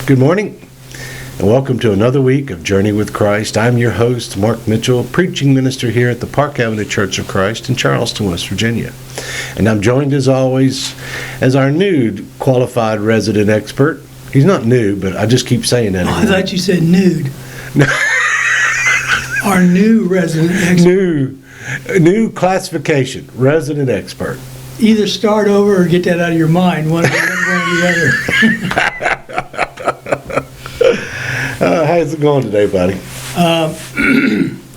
Good morning, and welcome to another week of Journey with Christ. I'm your host, Mark Mitchell, preaching minister here at the Park Avenue Church of Christ in Charleston, West Virginia. And I'm joined, as always, as our new qualified resident expert. He's not new, but I just keep saying that. I thought you said nude. Our new resident expert. New classification, resident expert. Either start over or get that out of your mind, one or the other. How's it going today, buddy?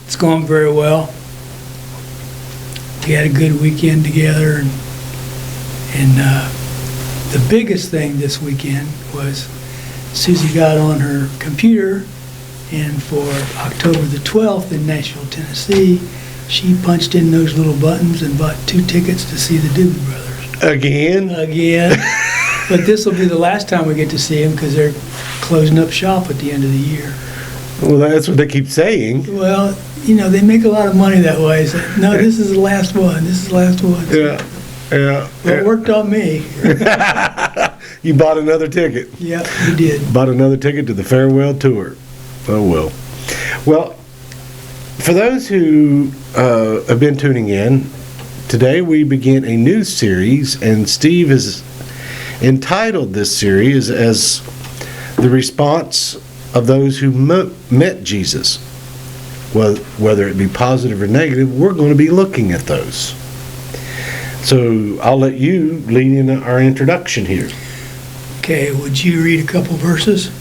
It's going very well. We had a good weekend together, and the biggest thing this weekend was Susie got on her computer, and for October the 12th in Nashville, Tennessee, she punched in those little buttons and bought 2 tickets to see the Doobie Brothers. Again? But this will be the last time we get to see them because they're closing up shop at the end of the year. Well, that's what they keep saying. Well, you know, they make a lot of money that way. So, no, this is the last one. This is the last one. Yeah. Well, it worked on me. You bought another ticket. Yep, we did. Bought another ticket to the farewell tour. Oh, well. Well, for those who have been tuning in, today we begin a new series, and Steve has entitled this series as The Response of Those Who Met Jesus. Well, whether it be positive or negative, we're going to be looking at those. So I'll let you lead in our introduction here. Okay, would you read a couple verses?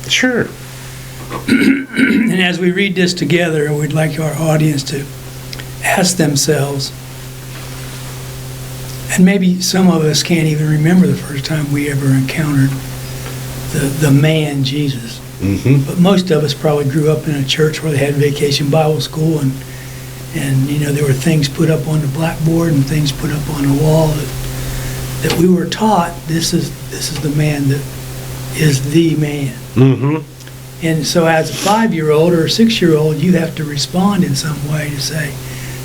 Sure. And as we read this together, we'd like our audience to ask themselves, and maybe some of us can't even remember the first time we ever encountered the man Jesus. Mm-hmm. But most of us probably grew up in a church where they had vacation Bible school, and you know, there were things put up on the blackboard and things put up on the wall that we were taught this is the man that is the man. Mm-hmm. And so as a 5-year-old or a 6-year-old, you have to respond in some way to say,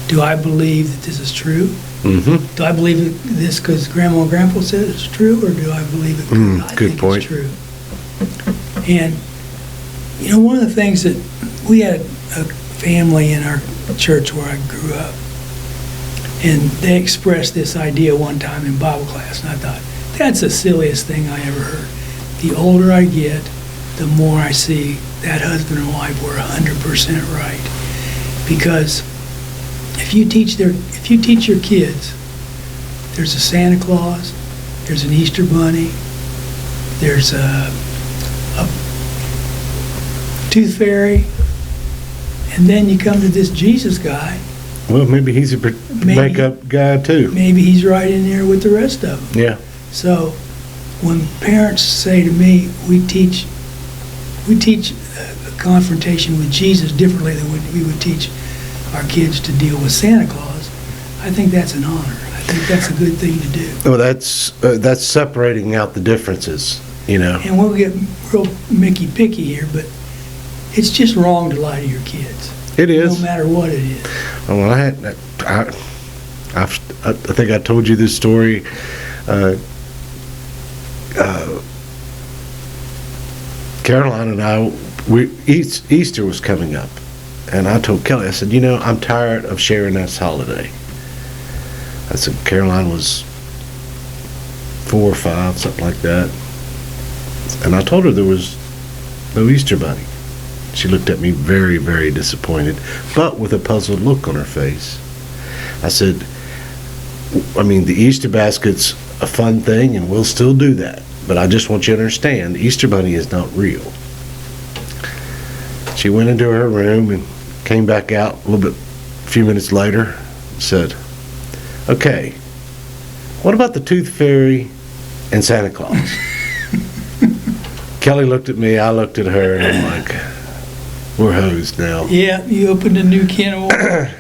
do I believe that this is true? Mm-hmm. Do I believe this because Grandma and Grandpa said it's true, or do I believe it because I good think point. it's true? And, you know, one of the things that we had a family in our church where I grew up, and they expressed this idea one time in Bible class, and I thought, that's the silliest thing I ever heard. The older I get, the more I see that husband and wife were 100% right. Because if you teach your kids, there's a Santa Claus, there's an Easter Bunny, there's a Tooth Fairy, and then you come to this Jesus guy. Well, maybe he's a makeup guy too. Maybe he's right in there with the rest of them. Yeah. So when parents say to me, we teach a confrontation with Jesus differently than we would teach our kids to deal with Santa Claus, I think that's an honor. I think that's a good thing to do. Well, that's separating out the differences, you know. And we'll get real Mickey picky here, but it's just wrong to lie to your kids. It is. No matter what it is. Well, I think I told you this story. Caroline and I, Easter was coming up, and I told Kelly, I said, you know, I'm tired of sharing this holiday. I said, Caroline was 4 or 5, something like that, and I told her there was no Easter bunny. She looked at me very, very disappointed, but with a puzzled look on her face. I said, I mean, the Easter basket's a fun thing, and we'll still do that. But I just want you to understand, the Easter Bunny is not real. She went into her room and came back out a few minutes later, and said, okay, what about the Tooth Fairy and Santa Claus? Kelly looked at me, I looked at her, and I'm like, we're hosed now. Yeah, you opened a new can of worms.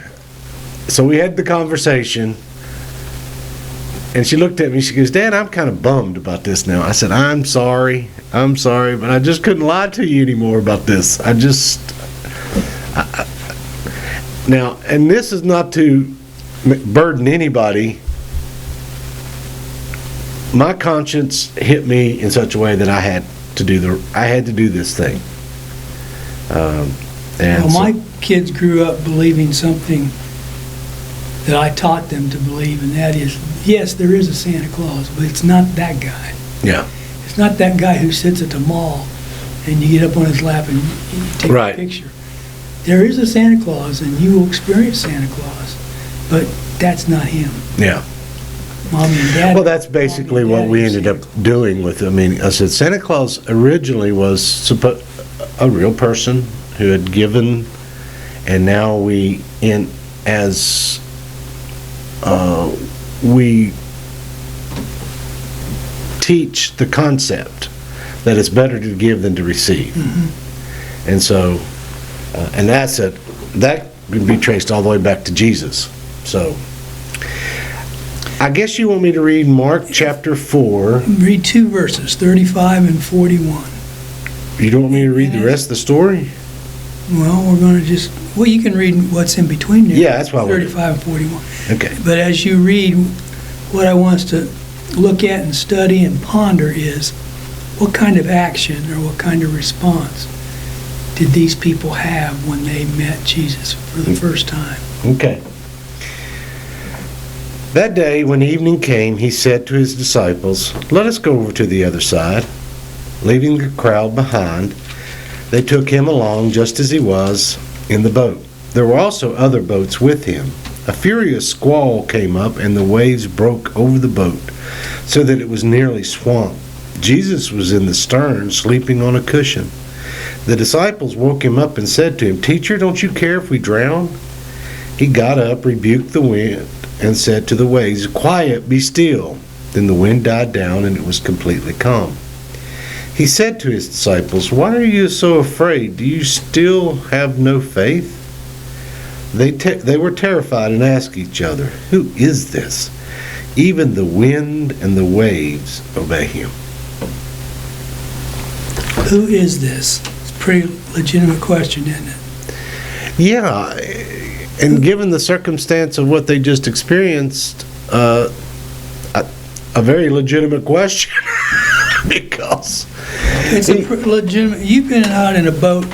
So we had the conversation, and she looked at me, she goes, Dad, I'm kind of bummed about this now. I said, I'm sorry, but I just couldn't lie to you anymore about this. Now, and this is not to burden anybody. My conscience hit me in such a way that I had I had to do this thing. And Well, so- my kids grew up believing something that I taught them to believe, and that is, yes, there is a Santa Claus, but it's not that guy. yeah, It's not that guy who sits at the mall and you get up on his lap and you take Right. a picture. There is a Santa Claus, and you will experience Santa Claus, but that's not him. yeah. Mommy and Dad. Well, that's basically what we ended up doing with, I mean, I said Santa Claus originally was a real person who had given, and now we teach the concept that it's better to give than to receive. And so, and that can be traced all the way back to Jesus. So, I guess you want me to read Mark chapter 4. Read 2 verses, 35 and 41. You don't want me to read the rest of the story? Well, we're going to well, you can read what's in between there. Yeah, that's what I wanted. 35 and 41. Okay. But as you read, what I want us to look at and study and ponder is what kind of action or what kind of response did these people have when they met Jesus for the first time? Okay. That day, when evening came, he said to his disciples, "Let us go over to the other side." Leaving the crowd behind, they took him along just as he was in the boat. There were also other boats with him. A furious squall came up, and the waves broke over the boat, so that it was nearly swamped. Jesus was in the stern, sleeping on a cushion. The disciples woke him up and said to him, "Teacher, don't you care if we drown?" He got up, rebuked the wind, and said to the waves, "Quiet, be still." Then the wind died down, and it was completely calm. He said to his disciples, "Why are you so afraid? Do you still have no faith?" They were terrified and asked each other, "Who is this? Even the wind and the waves obey him." Who is this? It's a pretty legitimate question, isn't it? Yeah, and given the circumstance of what they just experienced, a very legitimate question. Because It's a legitimate. You've been out in a boat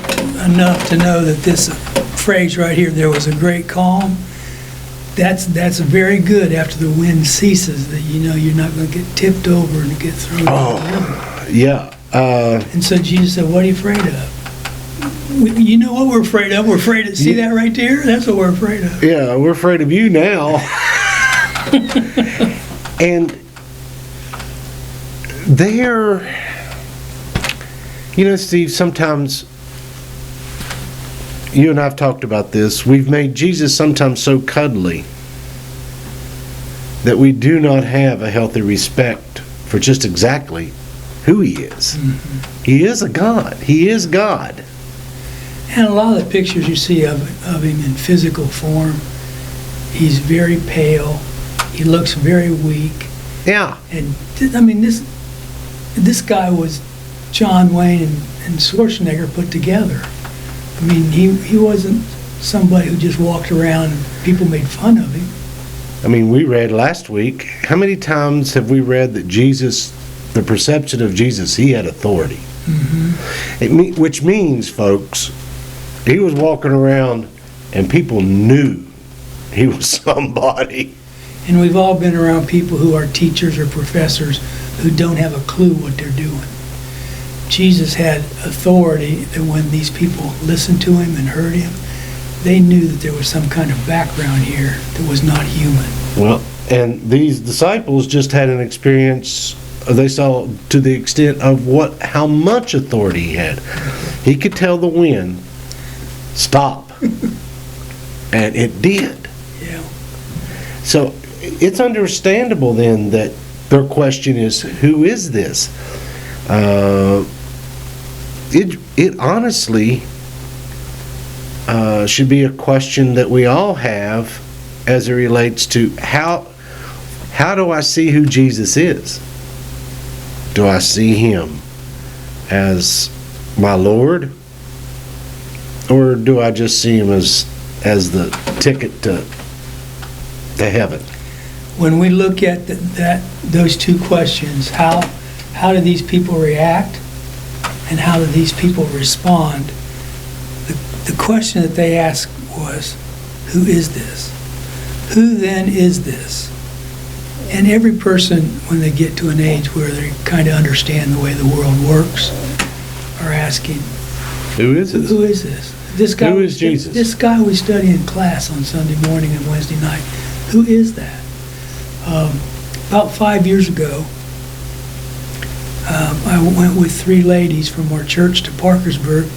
enough to know that this phrase right here, "there was a great calm," that's very good after the wind ceases, that you know you're not going to get tipped over and get thrown into the river. yeah, And so Jesus said, "What are you afraid of?" You know what we're afraid of? We're afraid of, see that right there? That's what we're afraid of. yeah, we're afraid of you now. And there, you know, Steve, sometimes you and I have talked about this. We've made Jesus sometimes so cuddly that we do not have a healthy respect for just exactly who he is. He is a God. He is God. And a lot of the pictures you see of him in physical form, he's very pale. He looks very weak. Yeah. And I mean, this guy was John Wayne and Schwarzenegger put together. I mean, he wasn't somebody who just walked around and people made fun of him. I mean, we read last week, how many times have we read that Jesus, the perception of Jesus, he had authority? Which means, folks, he was walking around and people knew he was somebody. And we've all been around people who are teachers or professors who don't have a clue what they're doing. Jesus had authority that when these people listened to him and heard him, they knew that there was some kind of background here that was not human. Well, and these disciples just had an experience, they saw to the extent of how much authority he had. He could tell the wind, stop. And it did. Yeah. So it's understandable then that their question is, who is this? It honestly should be a question that we all have as it relates to how do I see who Jesus is? Do I see him as my Lord? Or do I just see him as the ticket to heaven? When we look at those two questions, how do these people react? and how do these people respond, the question that they asked was, who is this? Who then is this? And every person, when they get to an age where they kind of understand the way the world works, are asking, Who is this? who is this? This guy Who is Jesus? This guy we study in class on Sunday morning and Wednesday night. Who is that? About 5 years ago, I went with 3 ladies from our church to Parkersburg.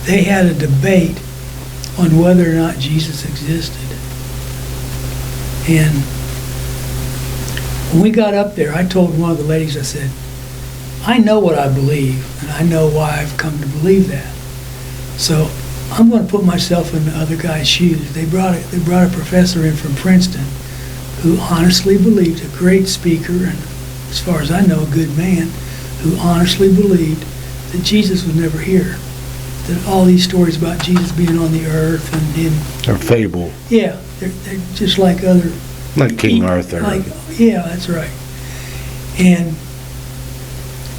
They had a debate on whether or not Jesus existed. And when we got up there, I told one of the ladies, I said, I know what I believe, and I know why I've come to believe that. So I'm going to put myself in the other guy's shoes. They brought a professor in from Princeton who honestly believed, a great speaker, and as far as I know, a good man, who honestly believed that Jesus was never here. That all these stories about Jesus being on the earth and in... Or fable. Yeah, they're just like other... Like King Arthur. Yeah, that's right. And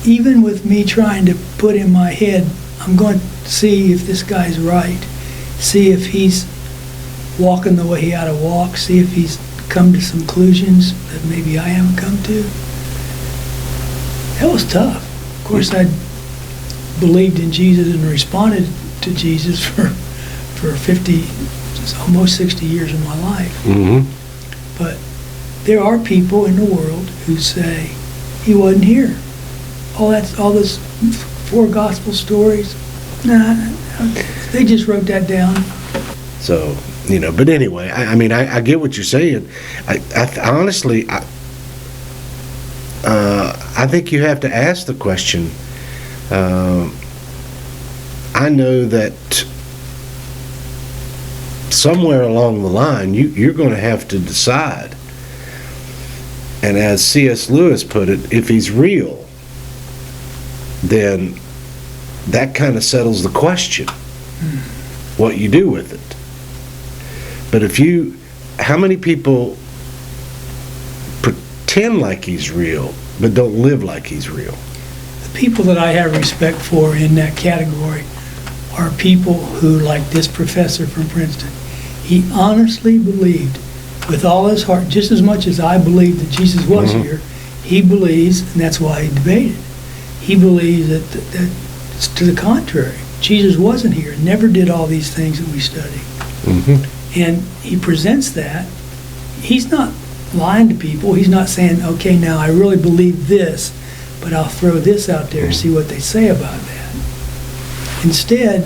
even with me trying to put in my head, I'm going to see if this guy's right, see if he's walking the way he ought to walk, see if he's come to some conclusions that maybe I haven't come to. That was tough. Of course, I believed in Jesus and responded to Jesus for 50, almost 60 years of my life. Mm-hmm. But there are people in the world who say he wasn't here. All those 4 gospel stories. Nah, they just wrote that down. So, but anyway, I mean, I get what you're saying. I honestly, I think you have to ask the question. I know that somewhere along the line, you're going to have to decide. And as C.S. Lewis put it, if he's real, then that kind of settles the question, what you do with it. But how many people pretend like he's real, but don't live like he's real? The people that I have respect for in that category are people who, like this professor from Princeton, he honestly believed with all his heart, just as much as I believe that Jesus was here, he believes, and that's why he debated, he believes that it's to the contrary. Jesus wasn't here, never did all these things that we study. Mm-hmm. And he presents that. He's not lying to people. He's not saying, okay, now I really believe this, but I'll throw this out there and see what they say about that. Instead,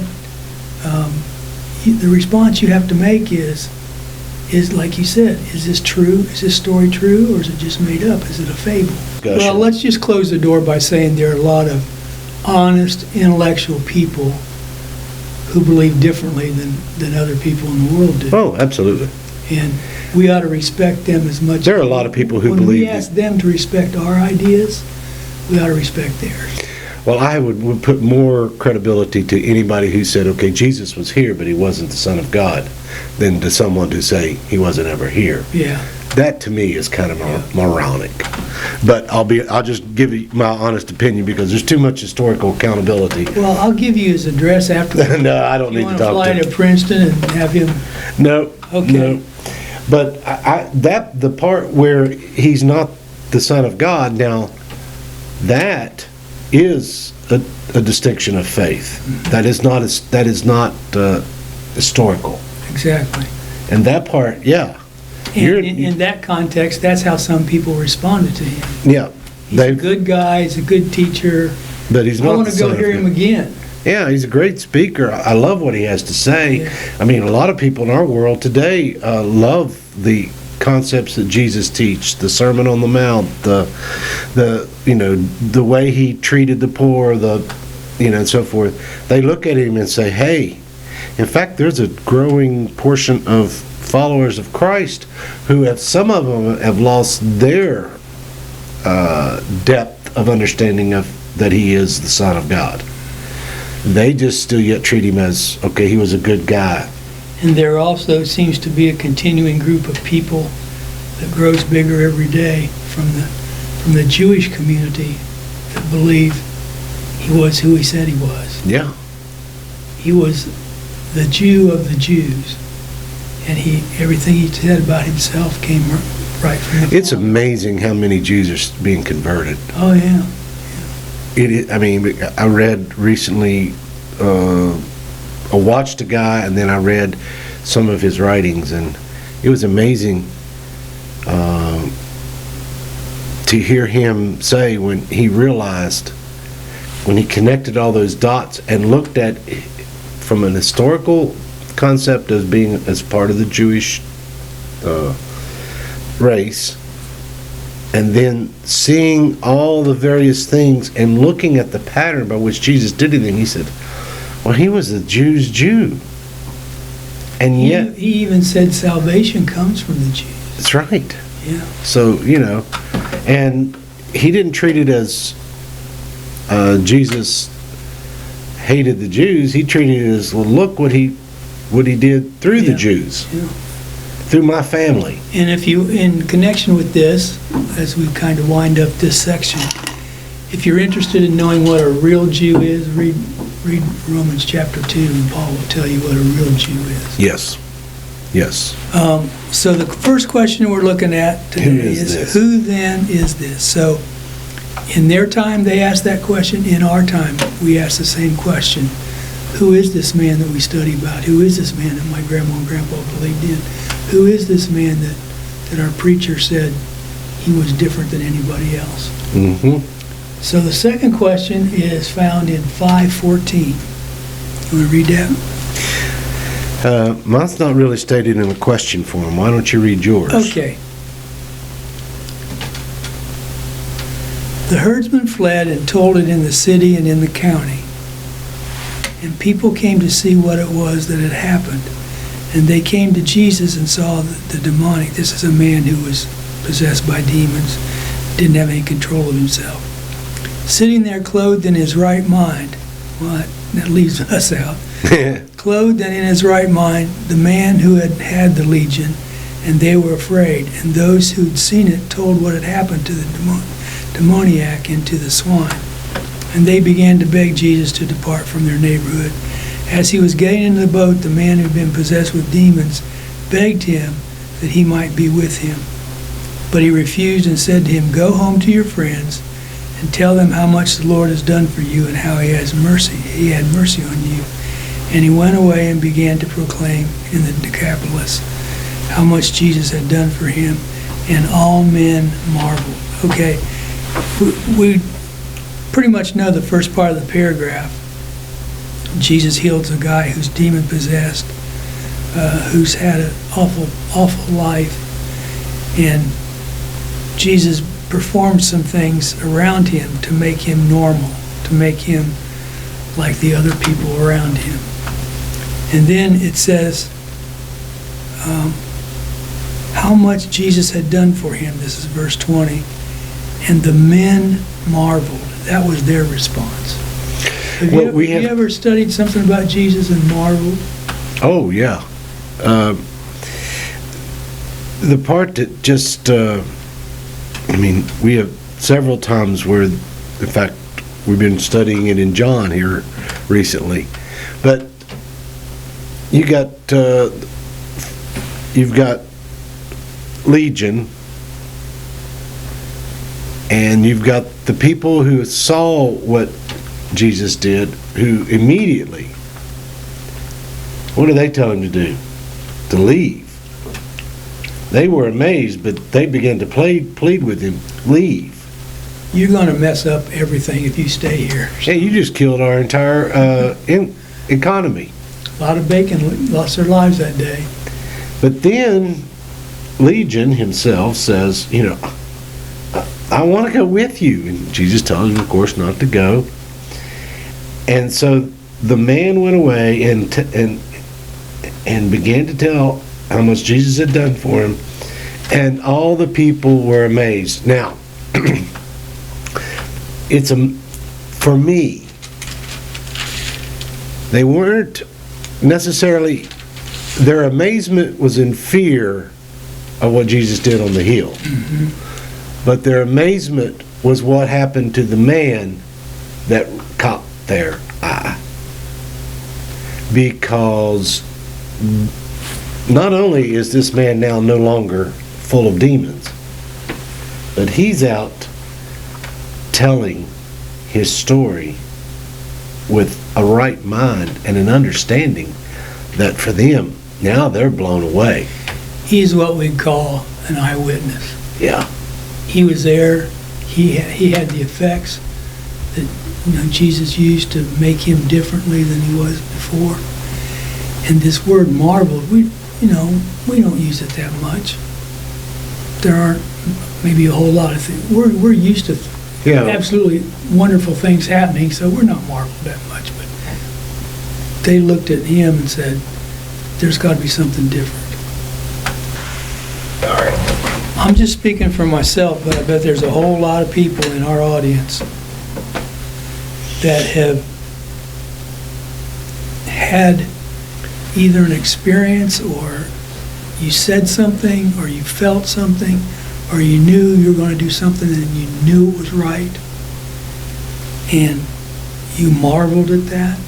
the response you have to make is like you said, is this true? Is this story true, or is it just made up? Is it a fable? Gotcha. Well, let's just close the door by saying there are a lot of honest, intellectual people who believe differently than other people in the world do. Oh, absolutely. And we ought to respect them as much. There are a lot of people who when believe we ask them to respect our ideas, we ought to respect theirs. Well, I would put more credibility to anybody who said, okay, Jesus was here, but he wasn't the Son of God, than to someone who say he wasn't ever here. Yeah. That to me is kind of moronic. But I'll just give you my honest opinion because there's too much historical accountability. Well, I'll give you his address after. No, I don't need to talk to him. You want to fly to Princeton and have him? No. Okay. No. But the part where he's not the Son of God, now that is a distinction of faith. That is not historical. Exactly. And that part, yeah. And in that context, that's how some people responded to him. Yeah. He's a good guy, he's a good teacher. But he's not I want to go hear him again. Yeah, he's a great speaker. I love what he has to say. Yeah. I mean, a lot of people in our world today love the concepts that Jesus teach, the Sermon on the Mount, the way he treated the poor, and so forth. They look at him and say, hey, in fact, there's a growing portion of followers of Christ who some of them have lost their depth of understanding that he is the Son of God. They just still yet treat him as, okay, he was a good guy. And there also seems to be a continuing group of people that grows bigger every day from the Jewish community that believe He was who he said he was. Yeah. He was the Jew of the Jews. And everything he said about himself came right from the It's Father. amazing how many Jews are being converted. Oh, yeah. I mean, I read recently, I watched a guy and then I read some of his writings, and it was amazing to hear him say when he realized, when he connected all those dots and looked at from an historical concept as being as part of the Jewish race, and then seeing all the various things and looking at the pattern by which Jesus did it, and he said, well, he was a Jew's Jew. And yet, He even said salvation comes from the Jews. that's right. Yeah. So, and he didn't treat it as Jesus hated the Jews. He treated it as, well, look what he did through the Yeah. Jews, Yeah. through my family. And if you, in connection with this, as we kind of wind up this section, if you're interested in knowing what a real Jew is, read Romans chapter 2, and Paul will tell you what a real Jew is. Yes. Yes. So the first question we're looking at today Who is is, this? who then is this? So in their time, they asked that question. In our time, we ask the same question. Who is this man that we study about? Who is this man that my grandma and grandpa believed in? Who is this man that our preacher said he was different than anybody else? Mm-hmm. So the second question is found in 5:14. You want to read that? Mine's not really stated in a question form. Why don't you read yours? Okay. The herdsman fled and told it in the city and in the county. And people came to see what it was that had happened. And they came to Jesus and saw the demonic. This is a man who was possessed by demons, didn't have any control of himself. Sitting there clothed in his right mind. Well, that leaves us out. Clothed and in his right mind, the man who had had the legion, and they were afraid. And those who'd seen it told what had happened to the demoniac and to the swine. And they began to beg Jesus to depart from their neighborhood. As he was getting into the boat, the man who'd been possessed with demons begged him that he might be with him. But he refused and said to him, "Go home to your friends and tell them how much the Lord has done for you and how he had mercy on you." And he went away and began to proclaim in the Decapolis how much Jesus had done for him, and all men marveled. Okay, we pretty much know the first part of the paragraph. Jesus heals a guy who's demon-possessed, who's had an awful life, and Jesus performed some things around him to make him normal, to make him like the other people around him. And then it says how much Jesus had done for him. This is verse 20. And the men marveled. That was their response. Have you ever studied something about Jesus and marveled? Oh, yeah. The part that just, we have several times where, in fact, we've been studying it in John here recently. But you've got Legion, and you've got the people who saw what Jesus did, who immediately, what did they tell him to do? To leave. They were amazed, but they began to plead with him, leave. You're going to mess up everything if you stay here. Hey, you just killed our entire economy. A lot of bacon lost their lives that day. But then Legion himself says, I want to go with you. And Jesus tells him, of course, not to go. And so the man went away and began to tell how much Jesus had done for him. And all the people were amazed. Now, for me, they weren't necessarily, their amazement was in fear of what Jesus did on the hill. Mm-hmm. But their amazement was what happened to the man that caught their eye. Because not only is this man now no longer full of demons, but he's out telling his story with a right mind and an understanding that for them, now they're blown away. He's what we call an eyewitness. Yeah. He was there. He had the effects that Jesus used to make him differently than he was before. And this word marveled, we don't use it that much. There aren't maybe a whole lot of things. We're used to absolutely wonderful things happening, so we're not marveled that much. But they looked at him and said, "There's got to be something different." All right. I'm just speaking for myself, but I bet there's a whole lot of people in our audience that have had either an experience, or you said something, or you felt something, or you knew you were going to do something and you knew it was right, and you marveled at that.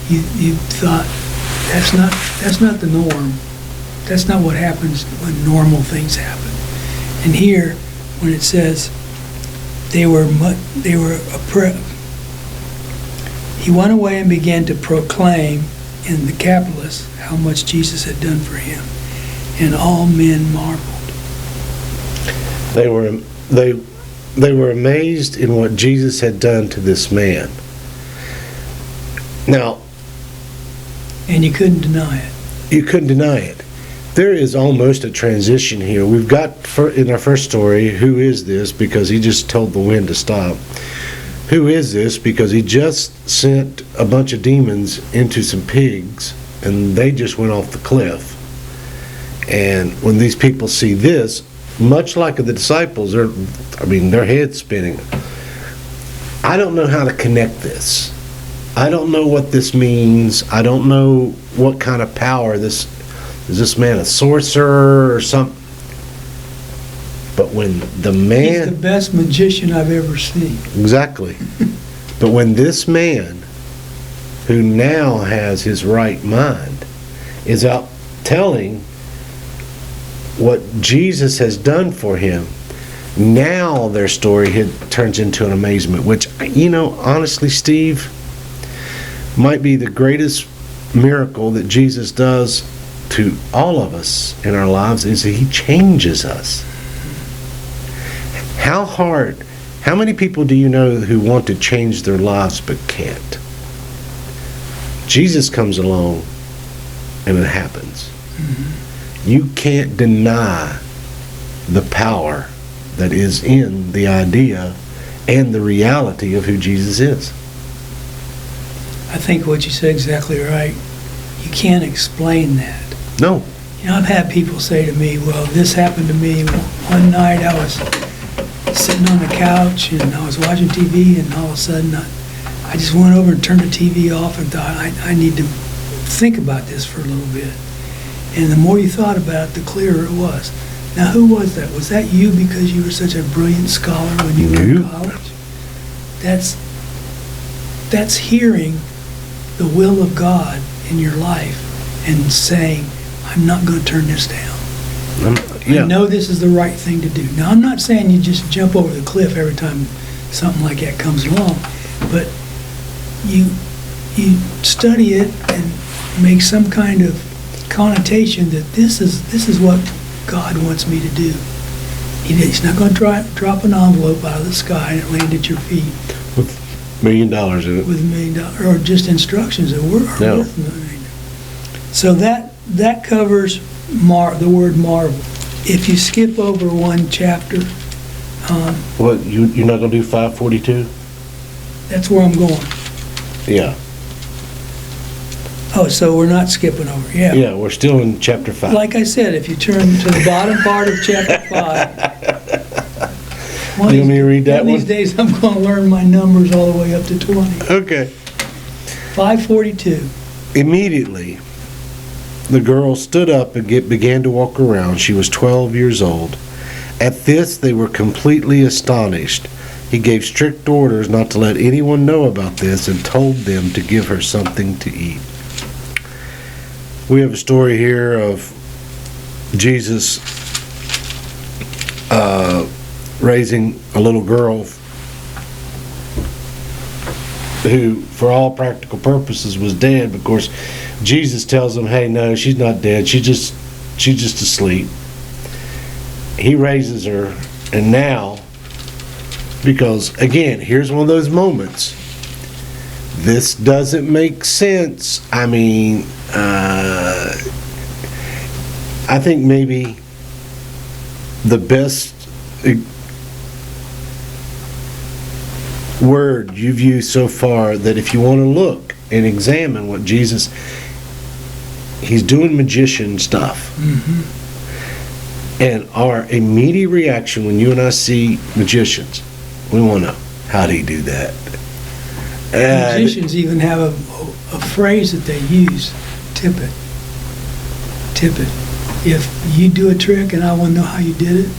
You thought, that's not the norm. That's not what happens when normal things happen. And here, when it says he went away and began to proclaim in the Decapolis how much Jesus had done for him, and all men marveled. They were amazed in what Jesus had done to this man. Now, and you couldn't deny it. You couldn't deny it. There is almost a transition here. We've got, in our first story, who is this? Because he just told the wind to stop. Who is this? Because he just sent a bunch of demons into some pigs, and they just went off the cliff. And when these people see this, much like the disciples, their heads spinning. I don't know how to connect this. I don't know what this means. I don't know what kind of power this is. This man a sorcerer or something? But when the man... He's the best magician I've ever seen. Exactly. But when this man, who now has his right mind, is out telling what Jesus has done for him, now their story turns into an amazement, which, honestly, Steve, might be the greatest miracle that Jesus does to all of us in our lives, is that he changes us. How many people do you know who want to change their lives but can't? Jesus comes along and it happens. Mm-hmm. You can't deny the power that is in the idea and the reality of who Jesus is. I think what you said exactly right. You can't explain that. No. I've had people say to me, well, this happened to me one night. I was sitting on the couch and I was watching TV, and all of a sudden I just went over and turned the TV off and thought, I need to think about this for a little bit. And the more you thought about it, the clearer it was. Now, who was that? Was that you because you were such a brilliant scholar when you were in college? That's hearing the will of God in your life and saying, I'm not going to turn this down. I know this is the right thing to do. Now, I'm not saying you just jump over the cliff every time something like that comes along, but you study it and make some kind of connotation that this is what God wants me to do. He's not going to drop an envelope out of the sky and it land at your feet. With $1 million in it. With $1 million, or just instructions that are worth $1 million. So that covers the word marvel. If you skip over one chapter, what, you're not going to do 542? That's where I'm going. Yeah. Oh, so we're not skipping over. Yeah. Yeah, we're still in chapter 5. Like I said, if you turn to the bottom part of chapter 5. You want me to read that one? These days I'm going to learn my numbers all the way up to 20. Okay. 542. Immediately, the girl stood up and began to walk around. She was 12 years old. At this, they were completely astonished. He gave strict orders not to let anyone know about this and told them to give her something to eat. We have a story here of Jesus raising a little girl who, for all practical purposes, was dead. But of course, Jesus tells him, hey, no, she's not dead. She's just asleep. He raises her, and now, because, again, here's one of those moments. This doesn't make sense. I mean, I think maybe the best word you've used so far, that if you want to look and examine what Jesus, he's doing magician stuff. And our immediate reaction when you and I see magicians, we want to know, how do he do that? Musicians even have a phrase that they use, tip it. Tip it. If you do a trick and I want to know how you did it,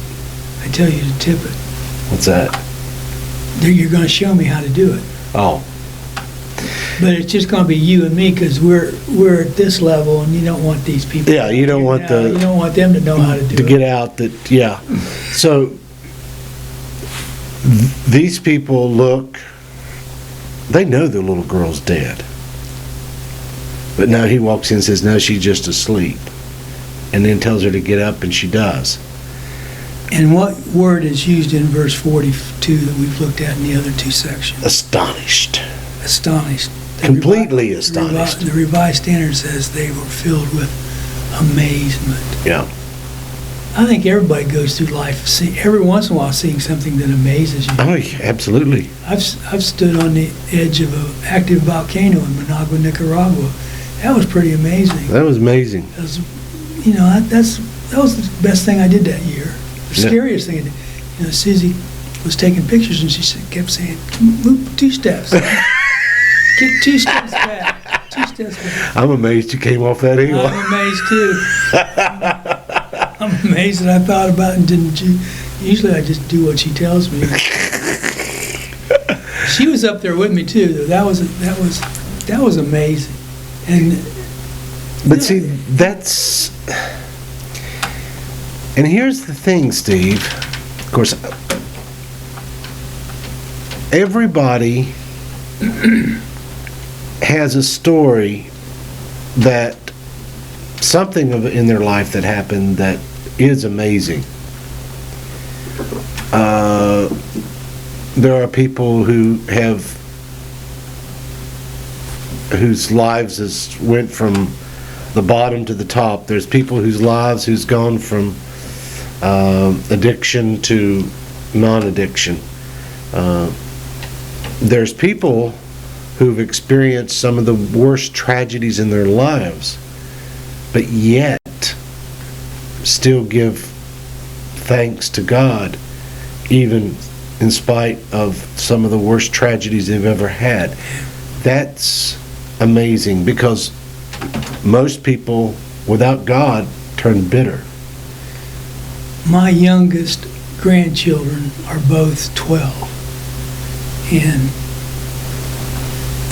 I tell you to tip it. What's that? You're going to show me how to do it. Oh. But it's just going to be you and me, because we're at this level, and you don't want these people. Yeah, you don't want you don't want them to know how to do it. To get out that, yeah. So these people look, they know the little girl's dead. But now he walks in and says, no, she's just asleep. And then tells her to get up, and she does. And what word is used in verse 42 that we've looked at in the other two sections? Astonished. Astonished. Completely astonished. The Revised Standard says they were filled with amazement. Yeah. I think everybody goes through life every once in a while seeing something that amazes you. Oh, yeah, absolutely. I've stood on the edge of an active volcano in Managua, Nicaragua. That was pretty amazing. That was amazing. That was, that was the best thing I did that year. The scariest thing I did. Susie was taking pictures, and she kept saying, "Move 2 steps. Get 2 steps back. 2 steps back." I'm amazed you came off that hill. I'm amazed too. I'm amazed that I thought about it and didn't. Usually I just do what she tells me. She was up there with me too, though. That was amazing. But see, that's, and here's the thing, Steve. Of course, everybody has a story, that something in their life that happened that is amazing. There are people whose lives went from the bottom to the top. There's people whose lives who's gone from addiction to non-addiction. There's people who've experienced some of the worst tragedies in their lives, but yet still give thanks to God, even in spite of some of the worst tragedies they've ever had. That's amazing, because most people without God turn bitter. My youngest grandchildren are both 12, and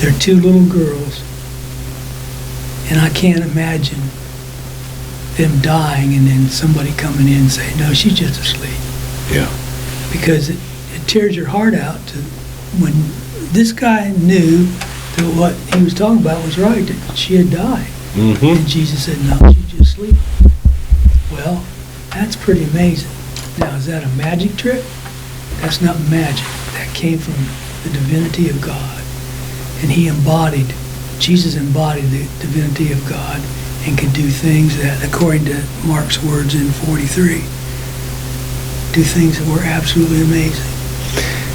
they're 2 little girls, and I can't imagine them dying and then somebody coming in and saying, "No, she's just asleep." Yeah. Because it tears your heart out when this guy knew that what he was talking about was right, that she had died. Mm-hmm. And Jesus said, "No, she's just asleep." Well, that's pretty amazing. Now, is that a magic trick? That's not magic. That came from the divinity of God. And Jesus embodied the divinity of God and could do things that, according to Mark's words in 43, do things that were absolutely amazing.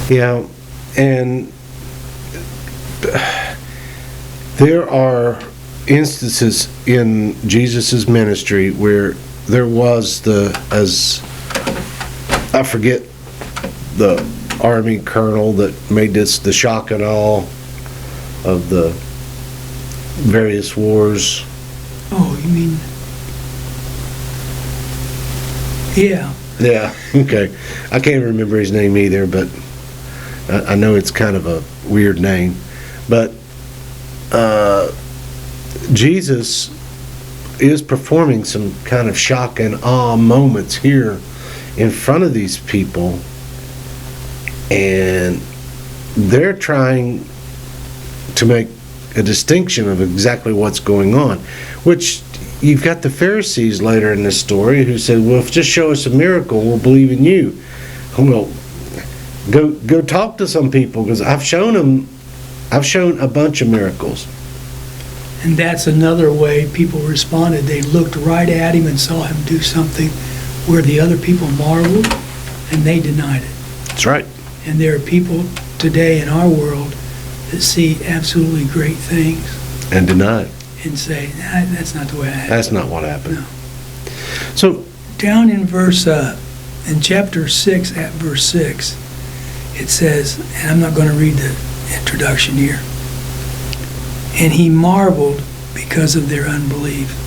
Yeah, and there are instances in Jesus' ministry where there was I forget the Army colonel that made the shock and awe of the various wars. Oh, you mean... Yeah. Yeah, okay. I can't remember his name either, but I know it's kind of a weird name, but Jesus is performing some kind of shock and awe moments here in front of these people, and they're trying to make a distinction of exactly what's going on, which you've got the Pharisees later in this story who said, well, if just show us a miracle, we'll believe in you. Well, go talk to some people, because I've shown a bunch of miracles. And that's another way people responded. They looked right at him and saw him do something where the other people marveled, and they denied it. That's right. And there are people today in our world that see absolutely great things And deny it. and say, nah, that's not the way it happened. That's not what happened. No. So, Down in in chapter 6, at verse 6, it says, and I'm not going to read the introduction here, and he marveled because of their unbelief.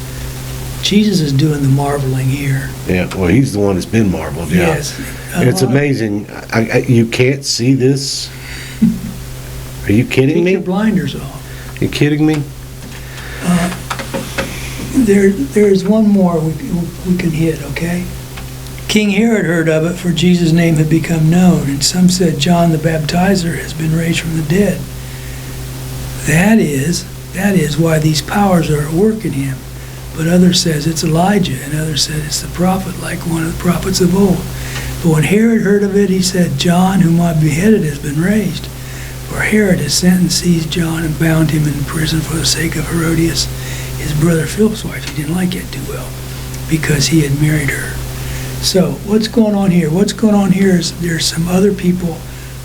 Jesus is doing the marveling here. yeah, well, he's the one that's been marveled. Yeah. Yes. It's amazing. You can't see this. Are you kidding Take me? your blinders off. You kidding me? There's one more we can hit, okay? King Herod heard of it, for Jesus' name had become known, and some said John the Baptizer has been raised from the dead. That is why these powers are at work in him. But others says it's Elijah, and others said it's the prophet, like one of the prophets of old. But when Herod heard of it, he said, John, whom I beheaded, has been raised. For Herod has sent and seized John and bound him in prison for the sake of Herodias, his brother Philip's wife. He didn't like it too well, because he had married her. So what's going on here? What's going on here is there's some other people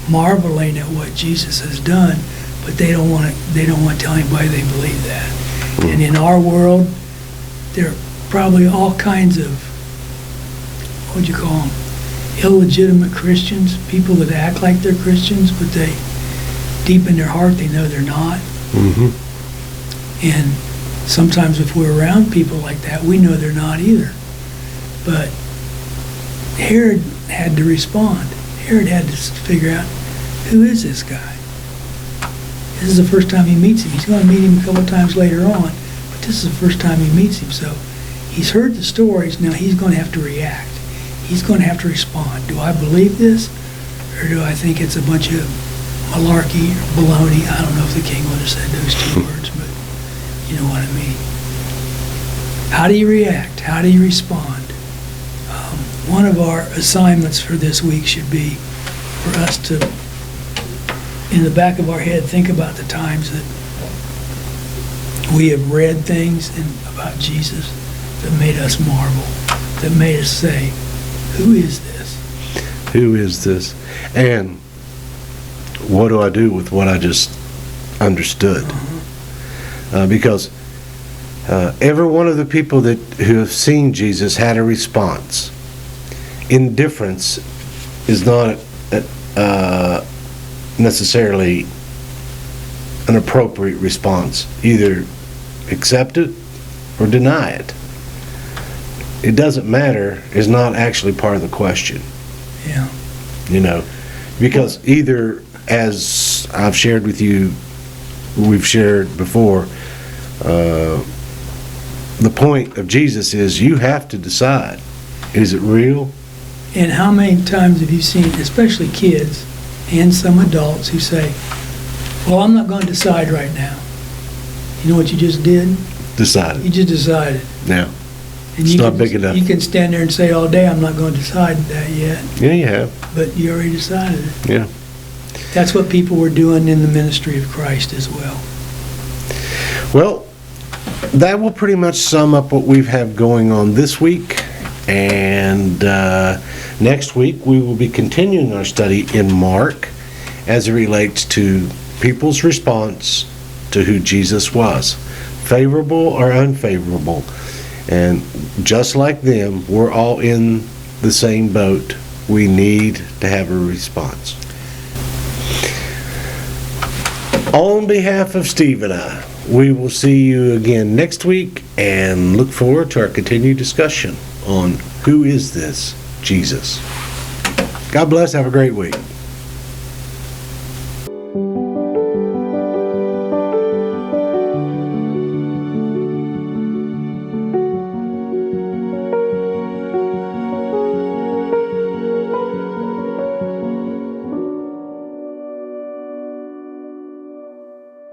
marveling at what Jesus has done, but they don't want to tell anybody they believe that. And in our world, there are probably all kinds of, what would you call them, illegitimate Christians, people that act like they're Christians, but they, deep in their heart, they know they're not. Mm-hmm. And sometimes if we're around people like that, we know they're not either. But Herod had to respond. Herod had to figure out, who is this guy? This is the first time he meets him. He's going to meet him a couple times later on, but this is the first time he meets him. So he's heard the stories. Now he's going to have to react. He's going to have to respond. Do I believe this, or do I think it's a bunch of malarkey or baloney? I don't know if the king would have said those two words, but you know what I mean. How do you react? How do you respond? One of our assignments for this week should be for us to, in the back of our head, think about the times that we have read things about Jesus that made us marvel, that made us say, who is this? Who is this? And what do I do with what I just understood? Because every one of the people who have seen Jesus had a response. Indifference is not necessarily an appropriate response. Either accept it or deny it. It doesn't matter is not actually part of the question. Yeah. You know, because either, as I've shared with you, we've shared before, the point of Jesus is you have to decide, is it real? And how many times have you seen, especially kids and some adults, who say, well, I'm not going to decide right now. You know what you just did? Decided. You just decided. Yeah. And It's not big enough. You can stand there and say all day, I'm not going to decide that yet, Yeah, you have. but you already decided it. Yeah. That's what people were doing in the ministry of Christ as well. Well, that will pretty much sum up what we have going on this week. And next week we will be continuing our study in Mark as it relates to people's response to who Jesus was, favorable or unfavorable. And just like them, we're all in the same boat. We need to have a response. On behalf of Steve and I, we will see you again next week and look forward to our continued discussion on who is this Jesus. God bless. Have a great week.